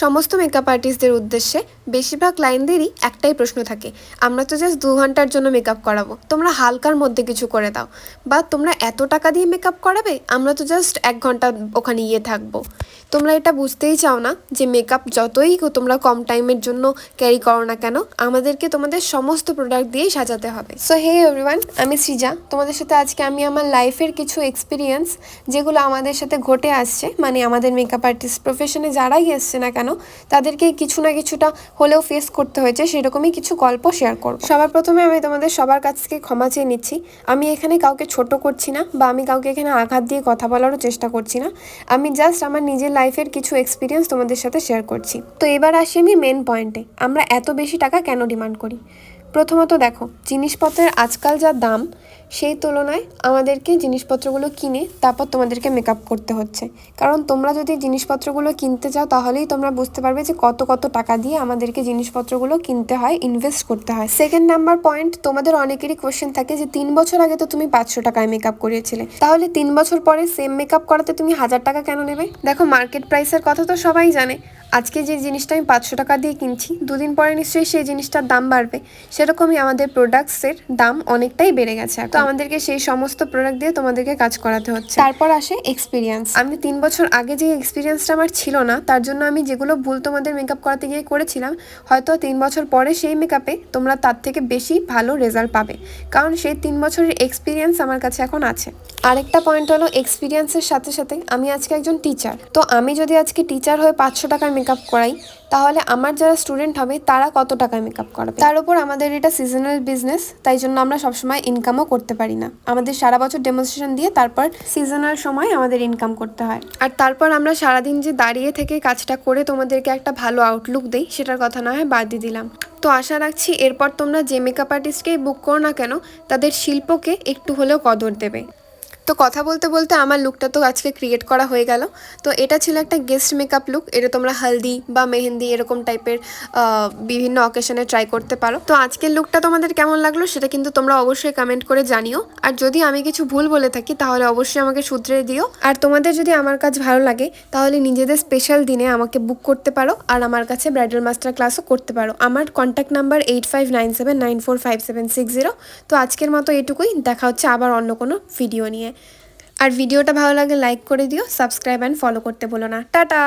সমস্ত মেকআপ আর্টিস্টদের উদ্দেশ্যে বেশিরভাগ ক্লায়েন্টদেরই একটাই প্রশ্ন থাকে, আমরা তো জাস্ট 2 ঘন্টার জন্য মেকআপ করাবো, তোমরা হালকার মধ্যে কিছু করে দাও, বা তোমরা এত টাকা দিয়ে মেকআপ করাবে, আমরা তো জাস্ট 1 ঘন্টা ওখানে থাকবো। তোমরা এটা বুঝতেই চাও না যে মেকআপ যতই তোমরা কম টাইমের জন্য ক্যারি করো না কেন, আমাদেরকে তোমাদের সমস্ত প্রোডাক্ট দিয়েই সাজাতে হবে। সো হে এভরিওয়ান, আমি সৃজা, তোমাদের সাথে আজকে আমি আমার লাইফের কিছু এক্সপিরিয়েন্স যেগুলো আমাদের সাথে ঘটে আসছে, মানে আমাদের মেকআপ আর্টিস্ট প্রফেশনে যারাই এসছে না কেন তাদেরকে কিছু না কিছুটা হলেও ফেস করতে হয়েছে, সেরকমই কিছু গল্প শেয়ার করব। সবার প্রথমে আমি তোমাদের সবার কাছ থেকে ক্ষমা চেয়ে নিচ্ছি। আমি এখানে কাউকে ছোট করছি না, বা আমি কাউকে এখানে আঘাত দিয়ে কথা বলারও চেষ্টা করছি না। আমি জাস্ট আমার নিজের লাইফের কিছু এক্সপিরিয়েন্স তোমাদের সাথে শেয়ার করছি। তো এবার আসি আমি মেন পয়েন্টে, আমরা এত বেশি টাকা কেন ডিমান্ড করি। প্রথমত দেখো, জিনিসপত্রের আজকাল যা দাম, সেই তুলনায় আমাদেরকে জিনিসপত্রগুলো কিনে তারপর তোমাদেরকে মেকআপ করতে হচ্ছে। কারণ তোমরা যদি জিনিসপত্রগুলো কিনতে চাও তাহলেই তোমরা বুঝতে পারবে যে কত কত টাকা দিয়ে আমাদেরকে জিনিসপত্রগুলো কিনতে হয়, ইনভেস্ট করতে হয়। সেকেন্ড নাম্বার পয়েন্ট, তোমাদের অনেকেরই কোয়েশ্চেন থাকে যে 3 বছর আগে তো তুমি 500 টাকায় মেকআপ করিয়েছিলে, তাহলে 3 বছর পরে সেম মেকআপ করাতে তুমি 1000 টাকা কেন নেবে। দেখো, মার্কেট প্রাইসের কথা তো সবাই জানে। আজকে যে জিনিসটা আমি 500 টাকা দিয়ে কিনছি, 2 দিন পরে নিশ্চয়ই সেই জিনিসটার দাম বাড়বে। সেরকমই আমাদের প্রোডাক্টসের দাম অনেকটাই বেড়ে গেছে, তো আমাদেরকে সেই সমস্ত প্রোডাক্ট দিয়ে তোমাদেরকে কাজ করাতে হচ্ছে। তারপর আসে এক্সপিরিয়েন্স। আমি 3 বছর আগে যে এক্সপিরিয়েন্সটা আমার ছিল না, তার জন্য আমি যেগুলো ভুল তোমাদের মেকআপ করাতে গিয়ে করেছিলাম, হয়তো 3 বছর পরে সেই মেকআপে তোমরা তার থেকে বেশি ভালো রেজাল্ট পাবে, কারণ সেই 3 বছরের এক্সপিরিয়েন্স আমার কাছে এখন আছে। আরেকটা পয়েন্ট হলো, এক্সপিরিয়েন্সের সাথে সাথে আমি আজকে একজন টিচার। তো আমি যদি আজকে টিচার হয়ে 500 টাকার মেকআপ করাই, তাহলে আমার যারা স্টুডেন্ট হবে তারা কত টাকায় মেকআপ করাবে। তার উপর আমাদের এটা সিজনাল বিজনেস, তাই জন্য আমরা সবসময় ইনকামও করতে পারি না। আমাদের সারা বছর ডেমনস্ট্রেশন দিয়ে তারপর সিজনাল সময় আমাদের ইনকাম করতে হয়। আর তারপর আমরা সারাদিন যে দাঁড়িয়ে থেকে কাজটা করে তোমাদেরকে একটা ভালো আউটলুক দেই, সেটার কথা না হয় বাদ দিয়ে দিলাম। তো আশা রাখছি এরপর তোমরা যে মেকআপ আর্টিস্টকেই বুক করো না কেন, তাদের শিল্পকে একটু হলেও কদর দেবে। তো কথা বলতে বলতে আমার লুকটা তো আজকে ক্রিয়েট করা হয়ে গেল। তো এটা ছিল একটা গেস্ট মেকআপ লুক। এটা তোমরা হলদি বা মেহেন্দি এরকম টাইপের বিভিন্ন অকেশনে ট্রাই করতে পারো। তো আজকের লুকটা তোমাদের কেমন লাগলো সেটা কিন্তু তোমরা অবশ্যই কমেন্ট করে জানিও। আর যদি আমি কিছু ভুল বলে থাকি তাহলে অবশ্যই আমাকে শুধরে দিও। আর তোমাদের যদি আমার কাজ ভালো লাগে তাহলে নিজেদের স্পেশাল দিনে আমাকে বুক করতে পারো, আর আমার কাছে ব্রাইডাল মাস্টার ক্লাসও করতে পারো। আমার কন্ট্যাক্ট নাম্বার 8597945760। তো আজকের মতো এটুকুই, দেখা হচ্ছে আবার অন্য কোনো ভিডিও নিয়ে। আর ভিডিওটা ভালো লাগে লাইক করে দিও, সাবস্ক্রাইব অ্যান্ড ফলো করতে ভুলো না। টাটা।